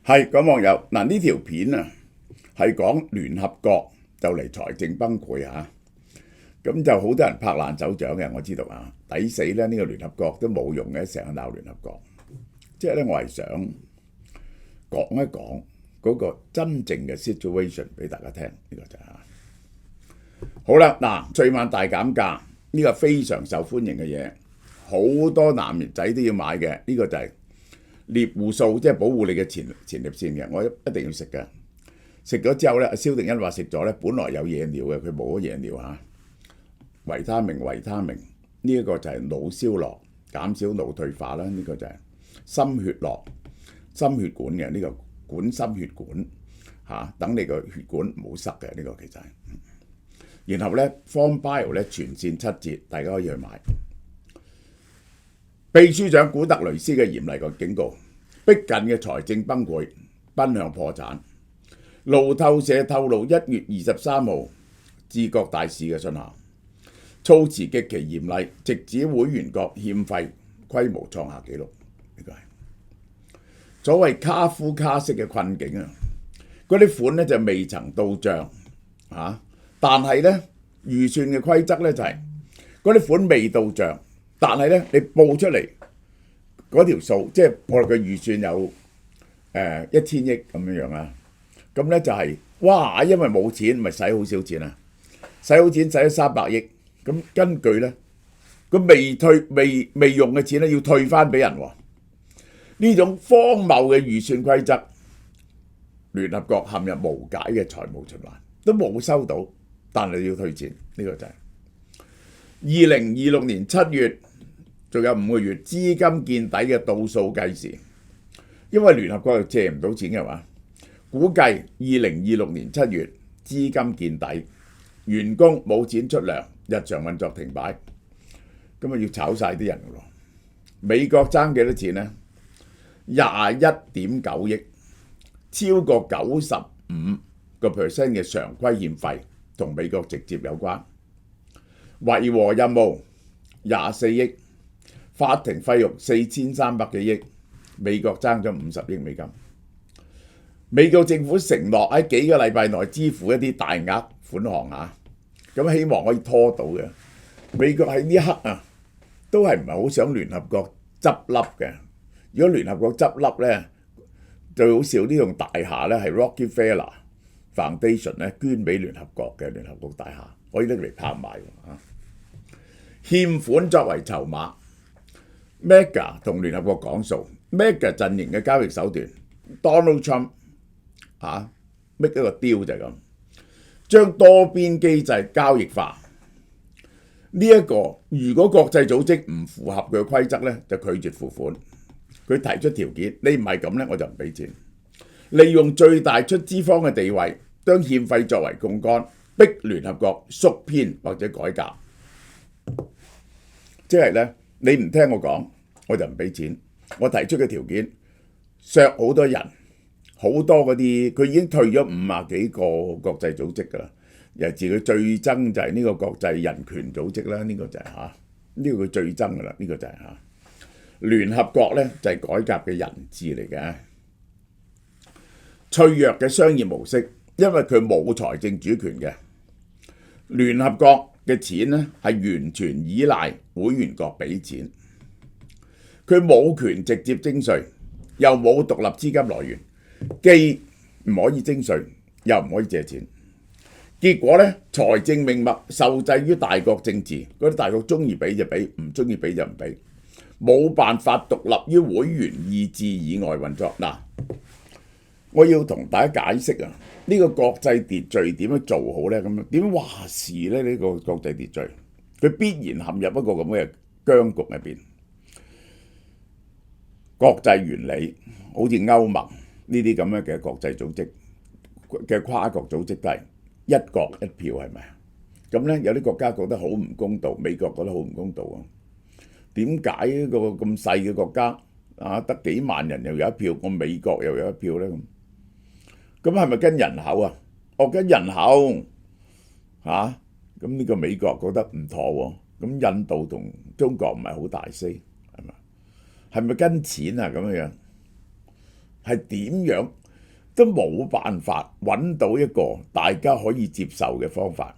係講網友嗱，呢條片啊係講聯合國就嚟財政崩潰嚇，咁就好多人拍爛手掌嘅，我知道啊，抵死咧！呢個聯合國都冇用嘅，成日鬧聯合國。即係咧，我係想講一講嗰個真正嘅 situation 俾大家聽，呢個就係好啦。嗱，最晚大減價呢個非常受歡迎嘅嘢，好多男仔都要買嘅，呢個就係獵戶素，即係保護你嘅前列腺嘅，我一定要食嘅。食咗之後咧，蕭定欣話食咗咧，本來有嘢尿嘅，佢冇咗嘢尿嚇。維他命呢一個就係腦消落，減少腦退化啦。呢個就係心血落，心血管嘅呢個管心血管嚇，等你個血管唔好塞嘅呢個其實係。然後咧 Form Bio 咧全線7折，大家可以去買。秘書長古特雷斯嘅嚴厲個警告，逼近嘅財政崩潰，奔向破產。路透社透露1月23號治國大使嘅信函，措辭極其嚴厲，直指會員國欠費規模創下紀錄。呢個係所謂卡夫卡式嘅困境啊！嗰啲款咧就未曾到帳嚇，但係咧預算嘅規則咧就係嗰啲款未到帳，但係咧你報出嚟嗰條數，即係我哋嘅預算有1000億咁樣樣啊。咁咧就係哇，因為冇錢，咪使好少錢啊！使好錢使咗300億，咁根據咧，佢未用嘅錢咧要退翻俾人喎。呢種荒謬嘅預算規則，聯合國陷入無解嘅財務循環，都冇收到，但係要退錢，呢個就係2026年7月，仲有5個月，資金見底嘅倒數計時，因為聯合國又借唔到錢嘅話。估計2026年7月資金見底，員工冇錢出糧，日常運作停擺，咁啊要炒晒啲人㗎喎。美國爭幾多錢呢？21.9億，超過95% 嘅常規欠費同美國直接有關。維和任務24億，法庭費用4300幾億，美國爭咗50億美金。美國政府承諾喺幾個禮拜內支付一啲大額款項啊，咁希望可以拖到嘅。美國喺呢一刻啊，都係唔係好想聯合國執笠嘅。如果聯合國執笠咧，就好似呢棟大廈咧係 Rockefeller Foundation 咧捐俾聯合國嘅聯合國大廈，可以拎嚟拍賣啊。欠款作為籌碼 ，Mega 同聯合國講數 ，Mega 陣營嘅交易手段 ，Donald Trump。make 一個 deal 就係咁，將多邊機制交易化。呢一個如果國際組織唔符合佢嘅規則咧，就拒絕付款。佢提出條件，你唔係咁咧，我就唔俾錢。利用最大出資方嘅地位，將欠費作為槓桿，逼聯合國縮編或者改革。即係咧，你唔聽我講，我就唔俾錢。我提出嘅條件，削好多人。好多嗰啲佢已經退咗50幾個國際組織㗎啦，尤其是佢最憎就係呢個國際人權組織啦，呢個就係呢個佢最憎㗎啦，呢個就係聯合國咧就係改革嘅人質嚟嘅，脆弱嘅商業模式，因為佢冇財政主權嘅，聯合國嘅錢咧係完全依賴會員國俾錢，佢冇權直接徵稅，又冇獨立資金來源。既唔可以徵稅，又唔可以借錢，結果咧財政命脈受制於大國政治，嗰啲大國中意俾就俾，唔中意俾就唔俾，冇辦法獨立於會員意志以外運作。嗱，我要同大家解釋啊，呢個國際秩序點樣做好咧？咁樣點話事咧？呢個國際秩序，佢必然陷入一個咁嘅僵局入邊。國際原理好似歐盟。呢啲咁樣嘅國際組織嘅跨國組織都係一國一票，係咪啊？咁咧有啲國家覺得好唔公道，美國覺得好唔公道啊！點解一個咁細嘅國家得幾萬人又有一票，我美國又有一票咧？咁係咪跟人口啊？跟人口咁呢個美國覺得唔妥喎。咁印度同中國唔係好大聲，係咪？係咪跟錢啊？咁樣？係點樣都冇辦法揾到一個大家可以接受嘅方法，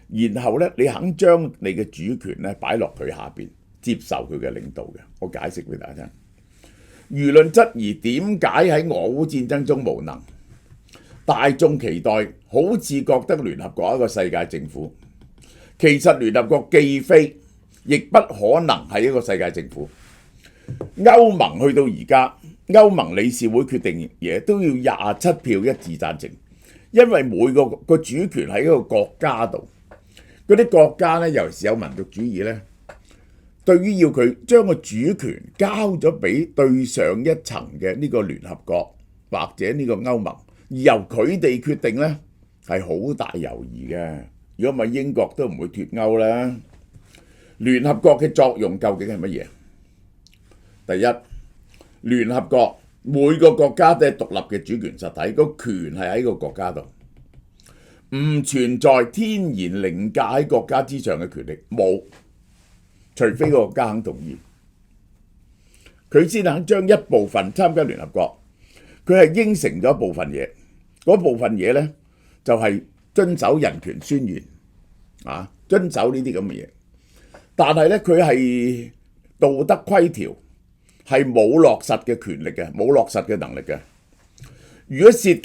然後咧你肯將你嘅主權咧擺落佢下邊，接受佢嘅領導嘅。我解釋俾大家聽。輿論質疑點解喺俄烏戰爭中無能，大眾期待好似覺得聯合國係一個世界政府，其實聯合國既非亦不可能係一個世界政府。歐盟去到而家，歐盟理事會決定嘢都要27票一致贊成，因為每個主權喺一個國家度，嗰啲國家咧，尤其是有民族主義咧，對於要佢將個主權交咗俾對上一層嘅呢個聯合國或者呢個歐盟，而由佢哋決定咧，係好大猶豫嘅。如果唔係英國都唔會脫歐啦。聯合國嘅作用究竟係乜嘢？第一，聯合國每個國家都係獨立嘅主權實體，個權係喺個國家度，唔存在天然凌駕喺國家之上嘅權力，冇，除非個國家肯同意，佢先肯將一部分參加聯合國，佢係應承咗一部分嘢，嗰部分嘢咧就係遵守人權宣言，遵守呢啲咁嘅嘢，但係咧佢係道德規條。係冇落實嘅權力嘅，冇落實嘅能力嘅。如果涉及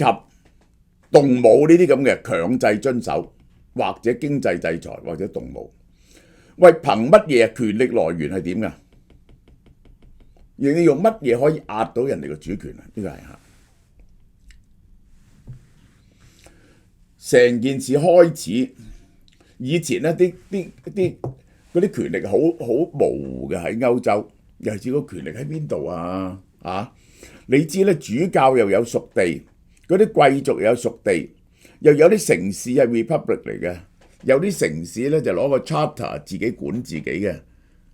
動武呢啲咁嘅強制遵守，或者經濟制裁，或者動武，喂，憑乜嘢？權力來源係點㗎？你用乜嘢可以壓到人哋嘅主權啊？呢個係成件事開始以前咧，啲權力好模糊嘅喺歐洲。尤其是個權力喺邊度啊？你知咧，主教又有屬地，嗰啲貴族又有屬地，又有啲城市係 republic 嚟嘅，有啲城市咧就攞個 charter 自己管自己嘅。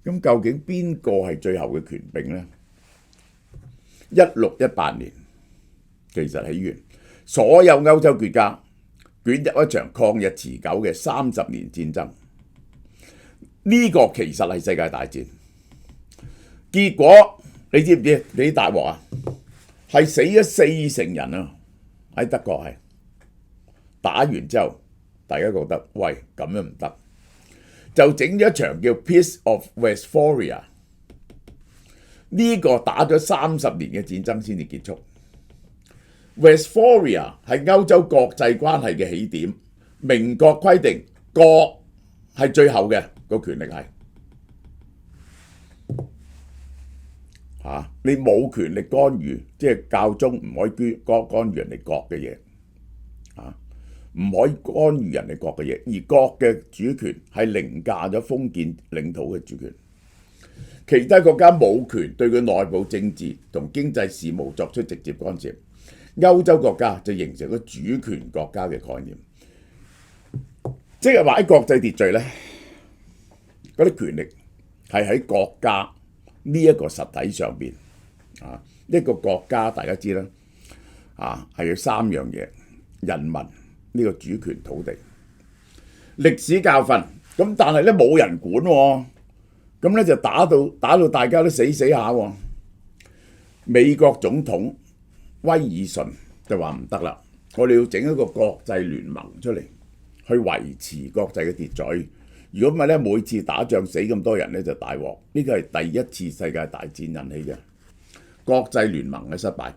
咁究竟邊個係最後嘅權柄咧？1618年其實起源，所有歐洲國家捲入一場曠日持久嘅30年戰爭。呢個其實係世界大戰。結果你知唔知幾大鑊啊？係死咗40%人啊！喺德國係打完之後，大家覺得喂，咁樣唔得，就整咗一場叫 Peace of Westphalia。呢個打咗30年嘅戰爭先至結束。Westphalia 係歐洲國際關係嘅起點，明確規定國係最後嘅個權力係。你冇權力干預，即係教宗唔可以干預人哋國嘅嘢，唔可以干預人哋國嘅嘢，而國嘅主權係凌駕咗封建領土嘅主權。其他國家冇權對佢內部政治同經濟事務作出直接干涉。歐洲國家就形成咗主權國家嘅概念，即係話喺國際秩序咧，嗰啲權力係喺國家呢一個實體上邊。一個國家大家知啦，係有3樣嘢：人民、呢個主權、土地。歷史教訓咁，但係咧冇人管喎，咁咧就打到大家都死下喎。美國總統威爾遜就話唔得啦，我哋要整一個國際聯盟出嚟，去維持國際嘅秩序。如果唔係咧，每次打仗死咁多人咧就大鑊。呢個係第一次世界大戰引起嘅國際聯盟嘅失敗。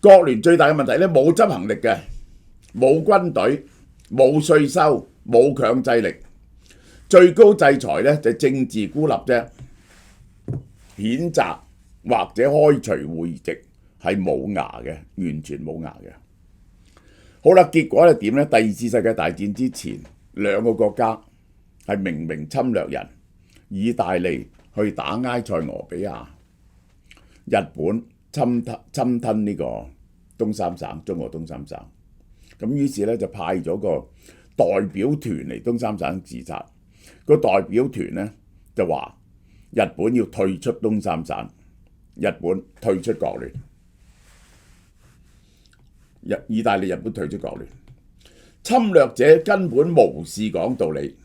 國聯最大嘅問題咧，冇執行力嘅，冇軍隊，冇稅收，冇強制力，最高制裁咧就政治孤立啫，譴責或者開除會籍係冇牙嘅，完全冇牙嘅。好啦，結果係點咧？第2次世界大戰之前，2個國家係明明侵略人，意大利去打埃塞俄比亞，日本侵吞呢個東三省，中國東三省。咁於是咧就派咗個代表團嚟東三省視察。個代表團咧就話日本要退出東三省，日本退出國聯，意大利、日本退出國聯。侵略者根本無視講道理，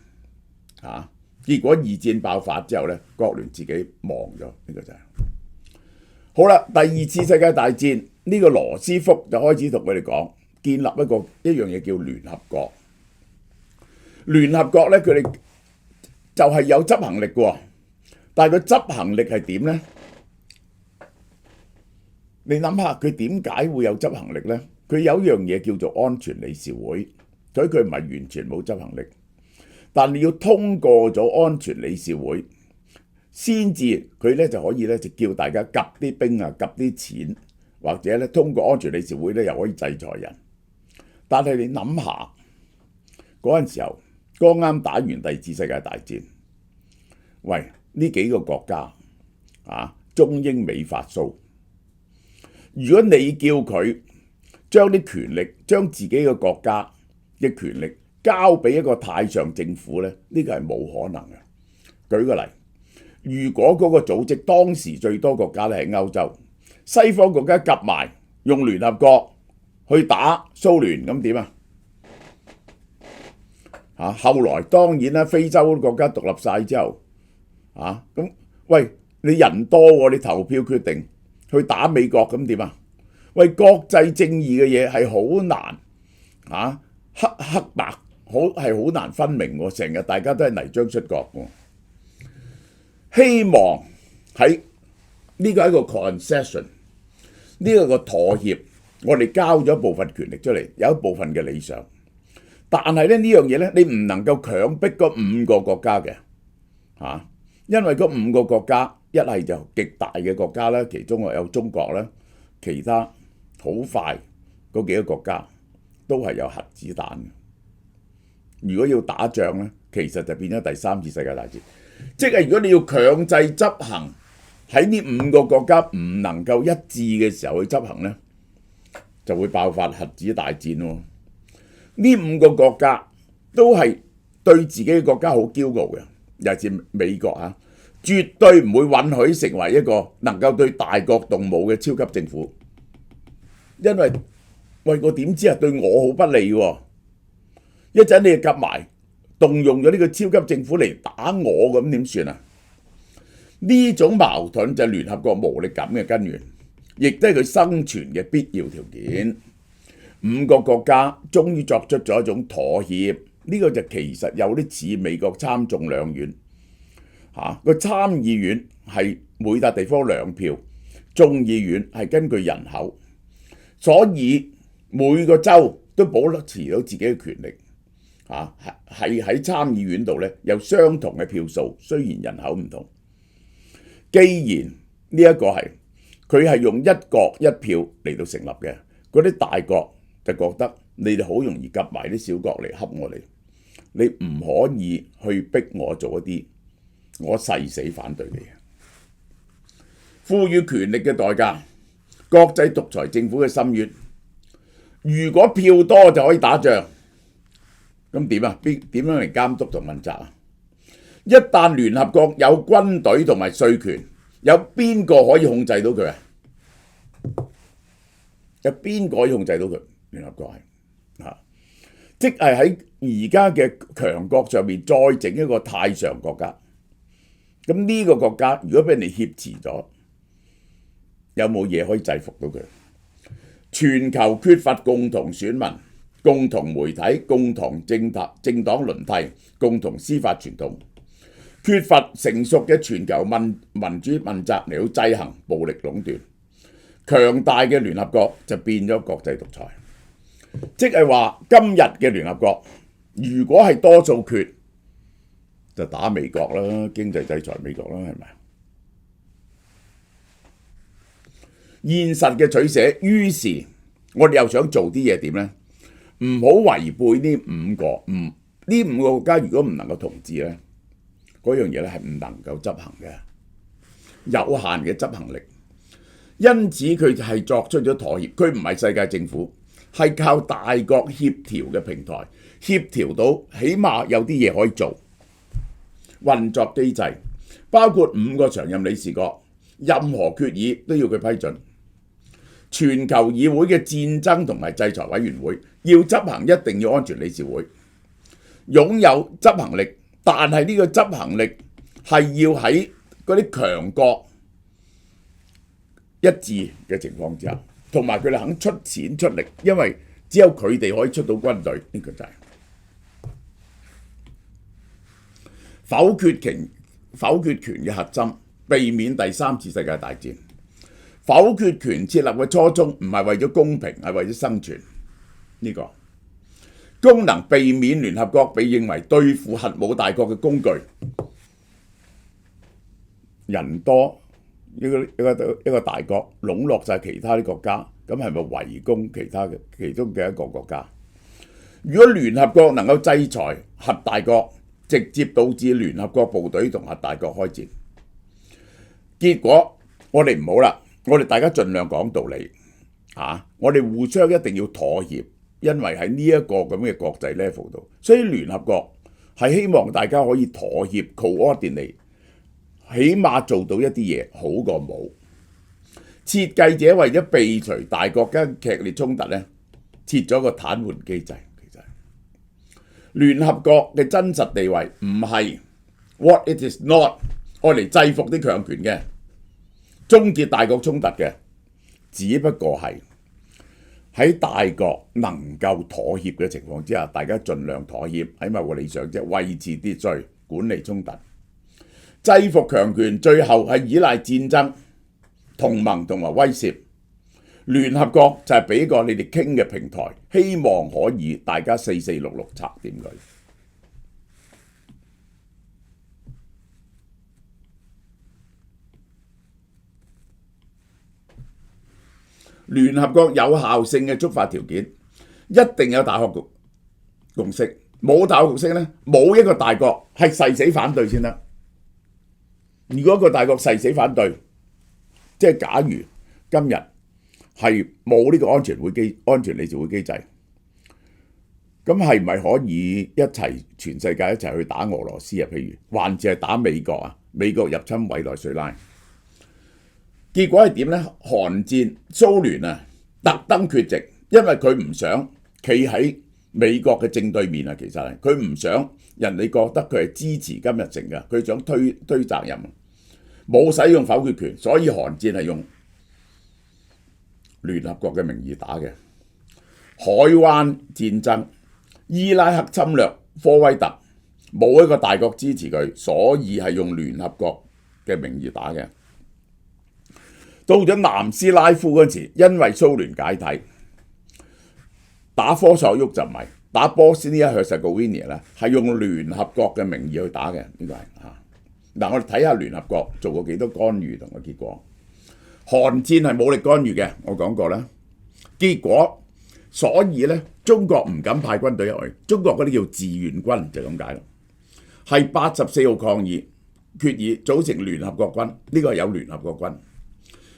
結果2戰爆發之後咧，國聯自己亡咗，呢個就係。好啦，第二次世界大戰呢個羅斯福就開始同佢哋講，建立一樣嘢叫聯合國。聯合國咧，佢哋就係有執行力嘅，但係個執行力係點咧？你諗下佢點解會有執行力咧？佢有一樣嘢叫做安全理事會，所以佢唔係完全冇執行力，但你要通過咗安全理事會，先至佢咧就可以咧就叫大家夾啲兵啊，夾啲錢，或者咧通過安全理事會咧又可以制裁人。但係你諗下嗰陣時候，剛啱打完第二次世界大戰，喂，呢幾個國家啊，中英美法蘇，如果你叫佢將啲權力，將自己嘅國家嘅權力交俾一個太上政府咧，呢個係冇可能嘅。舉個例，如果嗰個組織當時最多國家咧係歐洲，西方國家夾埋用聯合國去打蘇聯，咁點啊？後來當然啦，非洲國家獨立晒之後，咁喂，你人多喎，你投票決定去打美國，咁點啊？喂，國際正義嘅嘢係好難黑白係好難分明喎，成日大家都係泥漿出角喎。希望喺呢個係一個 concession， 呢個個妥協，我哋交咗一部分權力出嚟，有一部分嘅理想。但係咧呢樣嘢咧，你唔能夠強迫嗰5個國家嘅，因為嗰5個國家一係就極大嘅國家啦，其中有中國啦，其他好快嗰幾個國家都係有核子彈嘅。如果要打仗咧，其實就變咗第3次世界大戰。即係如果你要強制執行喺呢5個國家唔能夠一致嘅時候去執行咧，就會爆發核子大戰喎。呢5個國家都係對自己嘅國家好驕傲嘅，尤其是美國絕對唔會允許成為一個能夠對大國動武嘅超級政府，因為喂，我點知對我好不利喎？一陣你夾埋動用咗呢個超級政府嚟打我，咁點算啊？呢種矛盾就係聯合國無力感嘅根源，亦都係佢生存嘅必要條件。5個國家終於作出咗一種妥協，呢個就其實有啲似美國參眾兩院，個參議院係每笪地方2票，眾議院係根據人口，所以每個州都保持到自己嘅權力，係喺參議院度咧有相同嘅票數，雖然人口唔同。既然呢一個佢係用1國1票嚟到成立嘅，嗰啲大國就覺得你哋好容易夾埋啲小國嚟恰我哋，你唔可以去逼我做一啲我誓死反對嘅嘢。賦予權力嘅代價，國際獨裁政府嘅深淵。如果票多就可以打仗，咁點啊？點樣嚟監督同問責啊？一旦聯合國有軍隊同埋稅權，有邊個可以控制到佢啊？有邊個可以控制到佢？聯合國係即係喺而家嘅強國上面再整一個太上國家。咁呢個國家如果俾人哋挾持咗，有冇嘢可以制服到佢？全球缺乏共同選民、共同媒體、共同政黨輪替、共同司法傳統，缺乏成熟嘅全球民主問責嚟到制衡暴力壟斷。強大嘅聯合國就變咗國際獨裁，即係話今日嘅聯合國如果係多數決，就打美國啦，經濟制裁美國啦，係咪？現實嘅取捨，於是我哋又想做啲嘢點呢？唔好違背呢5個，呢5個國家如果唔能夠同治呢，嗰樣嘢咧係唔能夠執行嘅，有限嘅執行力。因此佢就係作出咗妥協，佢唔係世界政府，係靠大國協調嘅平台，協調到起碼有啲嘢可以做。運作機制包括5個常任理事國，任何決議都要佢批准。全球議會嘅戰爭同埋制裁委員會要執行，一定要安全理事會擁有執行力，但係呢個執行力係要喺嗰啲強國一致嘅情況之下，同埋佢哋肯出錢出力，因為只有佢哋可以出到軍隊，呢個就係否決權嘅核心，避免第三次世界大戰。否決權設立嘅初衷唔係為咗公平，係為咗生存。呢個功能避免聯合國被認為對付核武大國嘅工具。人多一個大國籠絡晒其他啲國家，咁係咪圍攻其中嘅一個國家？如果聯合國能夠制裁核大國，直接導致聯合國部隊同核大國開戰，結果我哋唔好啦，我哋大家盡量講道理我哋互相一定要妥協，因為喺呢一個咁嘅國際 level 度，所以聯合國係希望大家可以妥協 coordinate，起碼做到一啲嘢好過冇。設計者為咗避除大國間劇烈衝突咧，設咗個癱瘓機制。其實聯合國嘅真實地位唔係 what it is not， 愛嚟制服啲強權嘅，終結大國衝突嘅，只不過係喺大國能夠妥協嘅情況之下，大家盡量妥協，喺某個理想啫，維持秩序，管理衝突。制服強權最後係依賴戰爭、同盟同埋威懾。聯合國就係俾個你哋傾嘅平台，希望可以大家4466拆掂佢。聯合國有效性嘅觸發條件，一定有大學共識。冇大學共識呢，冇一個大國係誓死反對先得。如果一個大國誓死反對，即係假如今日係冇呢個安全理事會機制，咁係咪可以全世界一齊去打俄羅斯啊？譬如還是係打美國啊？美國入侵委內瑞拉，結果係點呢？韓戰蘇聯特登缺席，因為佢唔想企喺美國嘅正對面啊。其實係佢唔想人哋覺得佢係支持金日成嘅，佢想推責任，冇使用否決權，所以韓戰係用聯合國嘅名義打嘅。海灣戰爭，伊拉克侵略科威特，冇一個大國支持佢，所以係用聯合國嘅名義打嘅。到咗南斯拉夫嗰時，因為蘇聯解體，打科索沃就唔係，打波斯尼亞赫塞哥維尼咧係用聯合國嘅名義去打嘅。呢個係嗱，我哋睇下聯合國做過幾多干預同個結果。韓戰係武力干預嘅，我講過啦。結果所以咧，中國唔敢派軍隊入去，中國嗰啲叫志願軍就咁解咯。係84號抗議決議組成聯合國軍，呢個係有聯合國軍。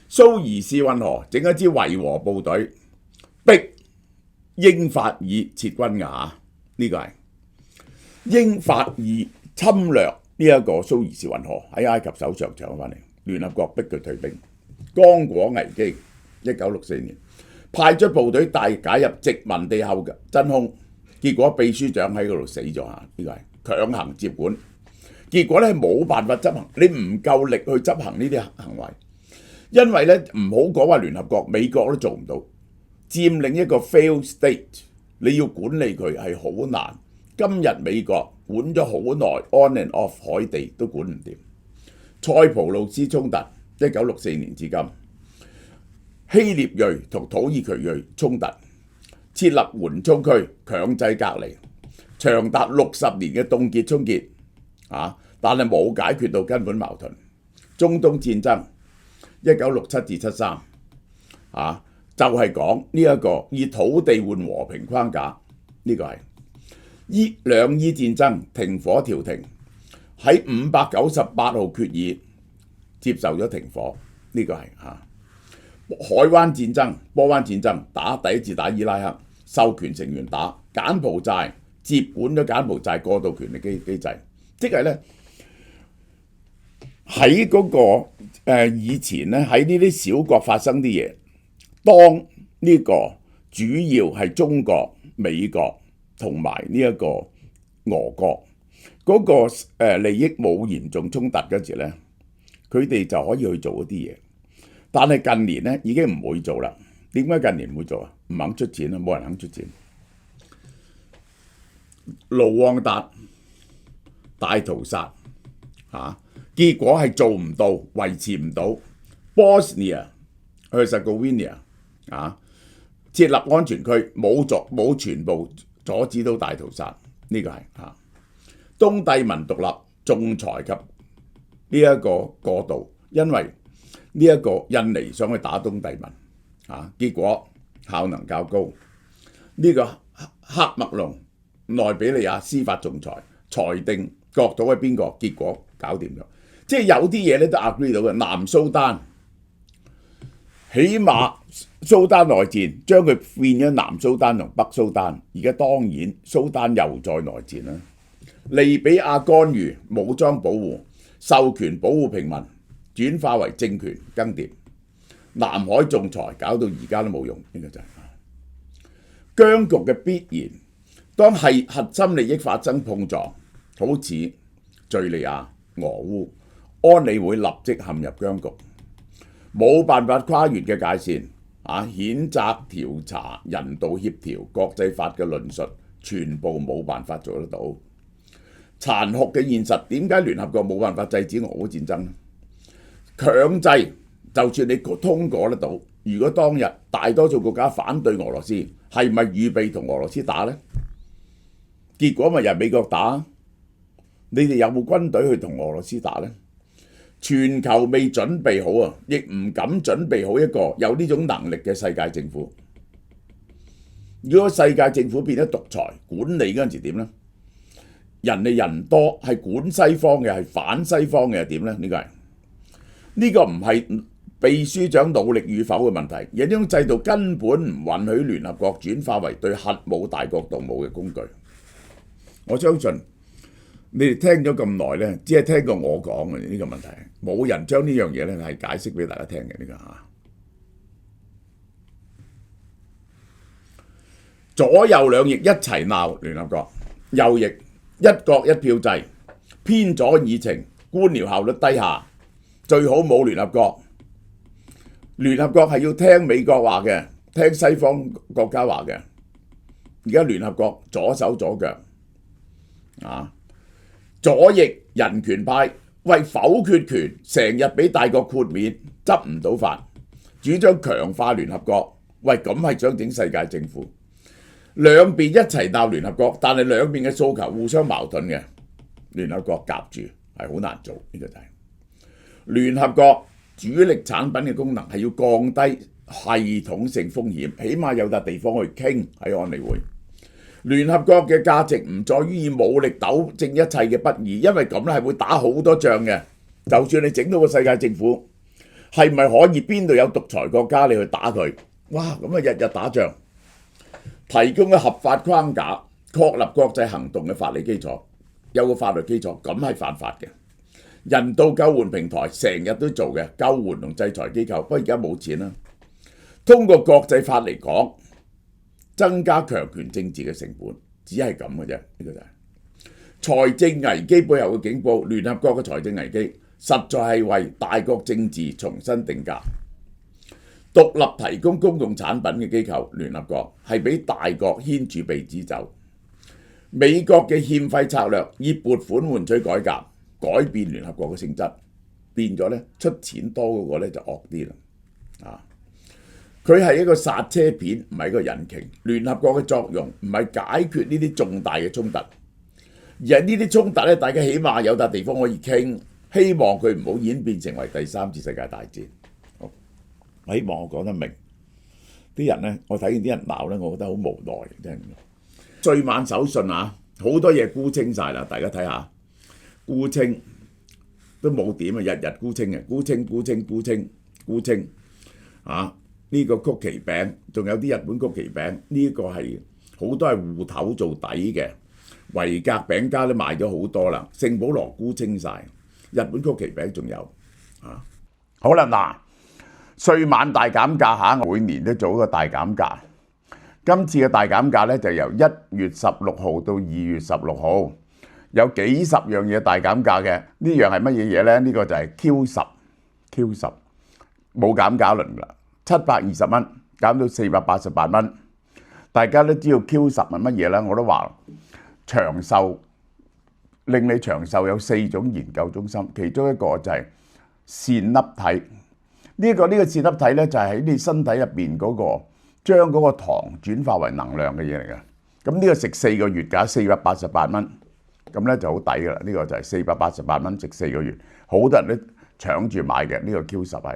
蘇伊士運河整一支維和部隊，逼英法意撤軍㗎。呢個係英法意侵略呢一個蘇伊士運河，喺埃及手上搶翻嚟，聯合國逼佢退兵。剛果危機1964年派出部隊大解入殖民地後嘅真空，結果秘書長喺嗰度死咗啊！呢個係強行接管，結果咧冇辦法執行，你唔夠力去執行呢啲行為，因為咧唔好講話聯合國，美國都做唔到佔領一個 failed state， 你要管理佢係好難。今日美國管咗好耐 on and off 海地都管唔掂。塞浦路斯衝突1964年至今，希臘裔同土耳其裔衝突，設立緩衝區，強制隔離，長達60年嘅凍結衝結但係冇解決到根本矛盾。中東戰爭1967至73就係講呢一個以土地換和平框架，呢個係兩伊戰爭停火調停，喺598號決議接受咗停火，呢個係海灣戰爭、波灣戰爭打第一次打伊拉克，授權成員打柬埔寨，接管咗柬埔寨過渡權力機制，即係咧喺嗰個以前咧喺呢啲小國發生啲嘢，當呢個主要係中國、美國同埋呢一個俄國嗰個利益冇嚴重衝突嗰時咧，佢哋就可以去做一啲嘢。但係近年咧已經唔會做啦。點解近年唔會做啊？唔肯出錢啊，冇人肯出錢。盧旺達大屠殺結果係做唔到，維持唔到。Bosnia、Herzegovina 設立安全區，冇全部阻止到大屠殺。呢個係東帝汶獨立仲裁及呢一個過渡，因為呢一個印尼想去打東帝汶結果效能較高。呢個喀麥隆內比利亞司法仲裁裁定國土係邊個，結果搞掂咗。即係有啲嘢咧都 agree 到嘅。南蘇丹起碼蘇丹內戰將佢變咗南蘇丹同北蘇丹，而家當然蘇丹又再內戰啦。利比亞干預武裝保護，授權保護平民，轉化為政權更迭。南海仲裁搞到而家都冇用，呢個就係僵局嘅必然。當係核心利益發生碰撞，好似敍利亞、俄烏，安理會立即陷入僵局，冇辦法跨越嘅界線。譴責、調查、人道協調、國際法嘅論述，全部冇辦法做得到。殘酷嘅現實，點解聯合國冇辦法制止俄烏戰爭呢？強制，就算你通過得到，如果當日大多數國家反對俄羅斯，係咪預備同俄羅斯打呢？結果咪由美國打。你哋有冇軍隊去同俄羅斯打呢？全球未準備好啊，亦唔敢準備好一個有呢種能力嘅世界政府。如果世界政府變咗獨裁管理嗰陣時點呢？人哋人多係管西方嘅，係反西方嘅，點呢？呢個唔係秘書長努力與否嘅問題，而呢種制度根本唔允許聯合國轉化為對核武大國動武嘅工具。我相信你哋聽咗咁耐呢，只係聽過我講嘅呢個問題，冇人將呢樣嘢咧係解釋俾大家聽嘅。呢個左右兩翼一齊鬧聯合國，右翼一國一票制，偏左議程，官僚效率低下，最好冇聯合國。聯合國係要聽美國話嘅，聽西方國家話嘅。而家聯合國左手左腳左翼人權派為否決權，成日俾大國豁免，執唔到法，主張強化聯合國。喂，咁係想整世界政府？兩邊一齊鬧聯合國，但係兩邊嘅訴求互相矛盾嘅，聯合國夾住係好難做。呢個就係聯合國主力產品嘅功能係要降低系統性風險，起碼有笪地方去傾喺安理會。聯合國嘅價值唔在於以武力糾正一切嘅不義，因為咁咧係會打好多仗嘅。就算你整到個世界政府，係咪可以邊度有獨裁國家你去打佢？哇！咁啊日日打仗，提供嘅合法框架，確立國際行動嘅法理基礎，有個法律基礎，咁係犯法嘅。人道救援平台成日都做嘅，救援同制裁機構，不過而家冇錢啦。通過國際法嚟講，增加強權政治嘅成本，只係咁嘅啫。呢個就係財政危機背後嘅警報。聯合國嘅財政危機實在係為大國政治重新定價。獨立提供公共產品嘅機構聯合國係俾大國牽住鼻子走。美國嘅欠費策略以撥款換取改革，改變聯合國嘅性質，變咗咧出錢多嗰個咧就惡啲啦。佢係一個剎車片，唔係一個引擎。聯合國嘅作用唔係解決呢啲重大嘅衝突，而係呢啲衝突咧，大家起碼有笪地方可以傾，希望佢唔好演變成為第三次世界大戰。好，我希望我講得明。啲人咧，我睇見啲人鬧咧，我覺得好無奈，真係。歲晚手信好多嘢沽清晒啦，大家睇下，沽清都冇點啊，日日沽清嘅，沽清呢個曲奇餅，仲有啲日本曲奇餅，呢個係好多係芋頭做底嘅。維格餅家都賣咗好多啦，聖保羅沽清晒，日本曲奇餅仲有好啦，嗱，歲晚大減價每年都做一個大減價。今次嘅大減價咧就由1月16號到2月16號，有幾十樣嘢大減價嘅。呢樣係乜嘢嘢咧？呢個就係 Q10 冇減價輪㗎，720蚊減到488蚊。大家都知道 Q10係乜嘢啦，我都話長壽令你長壽有4種研究中心，其中一個就係線粒體。呢個線粒體咧就係喺你身體入邊嗰個將嗰個糖轉化為能量嘅嘢嚟嘅。咁呢個食4個月㗎，488蚊，咁咧就好抵㗎啦。呢個就係488蚊食4個月，好多人都搶住買嘅呢個 Q10係。